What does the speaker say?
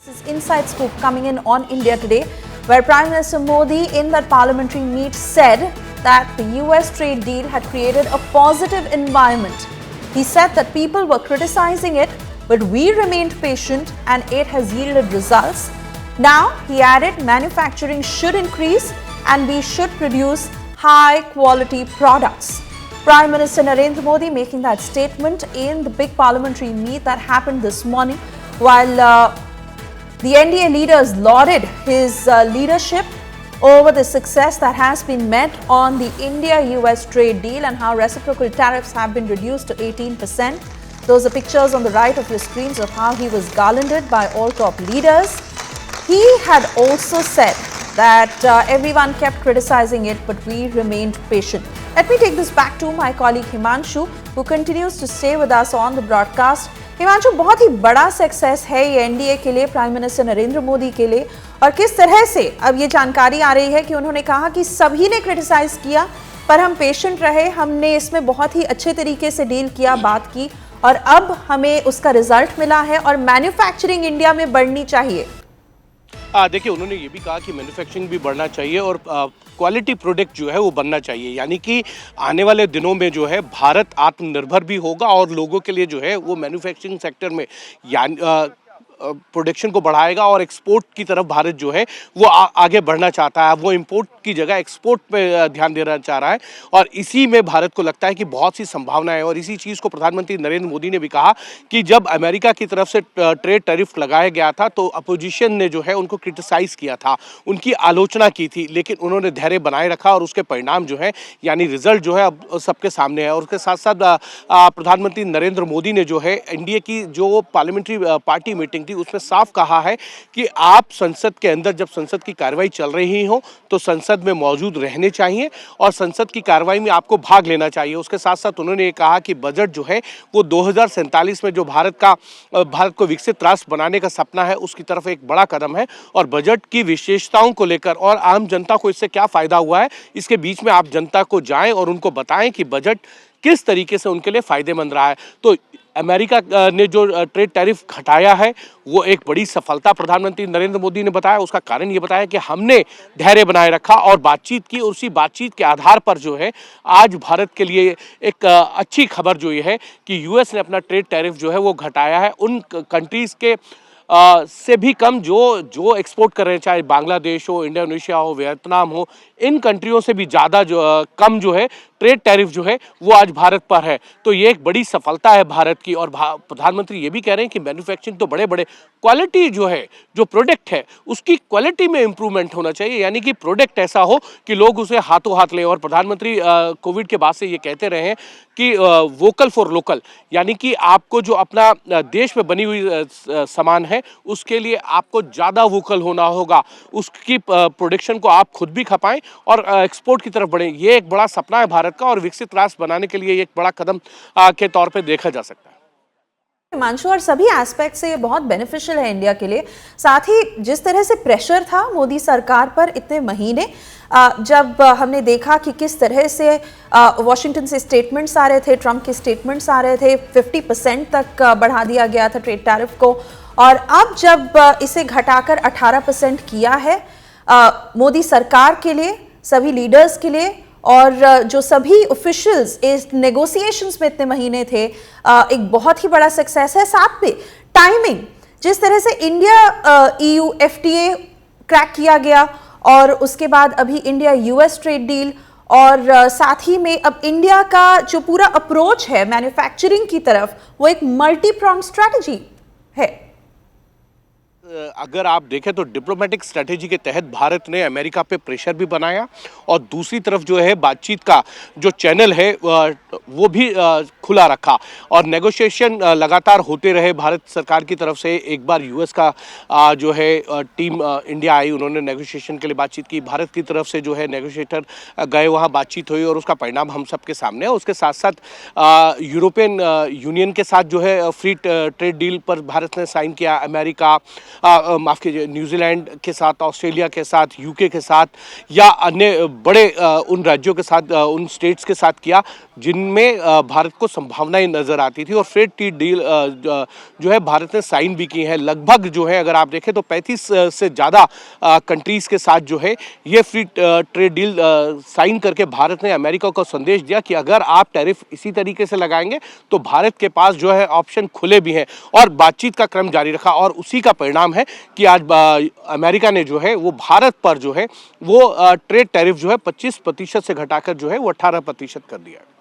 This is Inside Scoop coming in on India Today, where Prime Minister Modi in that parliamentary meet said that the US trade deal had created a positive environment. He said that people were criticizing it, but we remained patient and it has yielded results. Now, he added, manufacturing should increase and we should produce high quality products. Prime Minister Narendra Modi making that statement in the big parliamentary meet that happened this morning, while the NDA leaders lauded his leadership over the success that has been met on the India-US trade deal and how reciprocal tariffs have been reduced to 18%. Those are pictures on the right of your screens of how he was garlanded by all top leaders. He had also said that everyone kept criticizing it, but we remained patient. Let me take this back to my colleague Himanshu, who continues to stay with us on the broadcast. Himanshu, बहुत ही बड़ा success है ये NDA के लिए, prime minister Narendra Modi के लिए, और किस तरह से अब ये जानकारी आ रही है कि उन्होंने कहा कि सभी ने क्रिटिसाइज किया पर हम पेशेंट रहे, हमने इसमें बहुत ही अच्छे तरीके से डील किया, बात की और अब हमें उसका रिजल्ट मिला है और मैन्युफैक्चरिंग इंडिया में बढ़नी चाहिए। देखिए, उन्होंने ये भी कहा कि मैन्युफैक्चरिंग भी बढ़ना चाहिए और क्वालिटी प्रोडक्ट जो है वो बनना चाहिए, यानी कि आने वाले दिनों में जो है भारत आत्मनिर्भर भी होगा और लोगों के लिए जो है वो मैन्युफैक्चरिंग सेक्टर में प्रोडक्शन को बढ़ाएगा और एक्सपोर्ट की तरफ भारत जो है वो आगे बढ़ना चाहता है। वो इंपोर्ट की जगह एक्सपोर्ट पे ध्यान देना चाह रहा है और इसी में भारत को लगता है कि बहुत सी संभावनाएं है। और इसी चीज़ को प्रधानमंत्री नरेंद्र मोदी ने भी कहा कि जब अमेरिका की तरफ से ट्रेड टैरिफ लगाया गया था तो अपोजिशन ने जो है उनको क्रिटिसाइज किया था, उनकी आलोचना की थी, लेकिन उन्होंने धैर्य बनाए रखा और उसके परिणाम जो है यानी रिजल्ट जो है अब सबके सामने है। और उसके साथ साथ प्रधानमंत्री नरेंद्र मोदी ने जो है एनडीए की जो पार्लियामेंट्री पार्टी मीटिंग थी उसमें साफ कहा है कि आप संसद के अंदर जब संसद की कार्रवाई चल रही हो तो संसद में मौजूद रहने चाहिए और संसद की कार्रवाई में आपको भाग लेना चाहिए। उसके साथ साथ उन्होंने ये कहा कि बजट जो है वो 2047 में जो भारत को विकसित राष्ट्र बनाने का सपना है उसकी तरफ एक बड़ा कदम है और बजट की विशेषताओं को लेकर और आम जनता को इससे क्या फायदा हुआ है इसके बीच में आप जनता को जाएं और उनको बताएं कि बजट किस तरीके से उनके लिए फायदेमंद रहा है। तो अमेरिका ने जो ट्रेड टैरिफ घटाया है वो एक बड़ी सफलता प्रधानमंत्री नरेंद्र मोदी ने बताया। उसका कारण ये बताया कि हमने धैर्य बनाए रखा और बातचीत की, उसी बातचीत के आधार पर जो है आज भारत के लिए एक अच्छी खबर जो ये है कि यूएस ने अपना ट्रेड टैरिफ जो है वो घटाया है उन कंट्रीज़ के से भी कम जो एक्सपोर्ट कर रहे हैं, चाहे बांग्लादेश हो, इंडोनेशिया हो, वियतनाम हो, इन कंट्रियों से भी ज़्यादा कम जो है ट्रेड टैरिफ जो है वो आज भारत पर है। तो ये एक बड़ी सफलता है भारत की। और प्रधानमंत्री ये भी कह रहे हैं कि मैन्युफैक्चरिंग तो बड़े क्वालिटी जो है, जो प्रोडक्ट है उसकी क्वालिटी में इम्प्रूवमेंट होना चाहिए, यानी कि प्रोडक्ट ऐसा हो कि लोग उसे हाथों हाथ लें। और प्रधानमंत्री कोविड के बाद से ये कहते रहे हैं कि वोकल फॉर लोकल, यानी कि आपको जो अपना देश में बनी हुई सामान है उसके लिए आपको ज़्यादा वोकल होना होगा, उसकी प्रोडक्शन को आप खुद भी खपाएं और एक्सपोर्ट की तरफ बढ़ें। ये एक बड़ा सपना है भारत का और विकसित राष्ट्र बनाने के लिए एक बड़ा कदम के तौर पे देखा जा सकता है। हिमांशु, और सभी एस्पेक्ट से ये बहुत बेनिफिशियल है इंडिया के लिए। साथ ही जिस तरह से प्रेशर था मोदी सरकार पर इतने महीने, जब हमने देखा कि किस तरह से वॉशिंगटन से स्टेटमेंट्स आ रहे थे, ट्रंप के स्टेटमेंट्स आ रहे थे, 50% तक बढ़ा दिया गया था ट्रेड टैरिफ को, और अब जब इसे घटाकर 18% किया है मोदी सरकार के लिए, सभी लीडर्स के लिए, और जो सभी ऑफिशियल्स इस नेगोशिएशंस में इतने महीने थे, एक बहुत ही बड़ा सक्सेस है। साथ में टाइमिंग, जिस तरह से इंडिया ईयू एफटीए क्रैक किया गया और उसके बाद अभी इंडिया यूएस ट्रेड डील, और साथ ही में अब इंडिया का जो पूरा अप्रोच है मैन्युफैक्चरिंग की तरफ वो एक मल्टी प्रॉन्ग स्ट्रैटेजी है। अगर आप देखें तो डिप्लोमेटिक स्ट्रेटेजी के तहत भारत ने अमेरिका पे प्रेशर भी बनाया और दूसरी तरफ जो है बातचीत का जो चैनल है वो भी खुला रखा और नेगोशिएशन लगातार होते रहे। भारत सरकार की तरफ से एक बार यूएस का जो है टीम इंडिया आई, उन्होंने नेगोशिएशन के लिए बातचीत की, भारत की तरफ से जो है नेगोशिएटर गए, वहाँ बातचीत हुई और उसका परिणाम हम सबके सामने है। उसके साथ साथ यूरोपियन यूनियन के साथ जो है फ्री ट्रेड डील पर भारत ने साइन किया, अमेरिका माफ़ कीजिए, न्यूजीलैंड के साथ, ऑस्ट्रेलिया के साथ, यूके के साथ या अन्य बड़े उन राज्यों के साथ, उन स्टेट्स के साथ किया जिनमें भारत को संभावनाएं नज़र आती थी। और फ्री ट्रेड डील जो है भारत ने साइन भी की है। लगभग जो है अगर आप देखें तो 35 से ज़्यादा कंट्रीज़ के साथ जो है ये फ्री ट्रेड डील साइन करके भारत ने अमेरिका को संदेश दिया कि अगर आप टैरिफ इसी तरीके से लगाएंगे तो भारत के पास जो है ऑप्शन खुले भी हैं। और बातचीत का क्रम जारी रखा और उसी का परिणाम है कि आज अमेरिका ने जो है वो भारत पर जो है वो ट्रेड टैरिफ जो है 25% से घटाकर जो है वो 18% कर दिया है।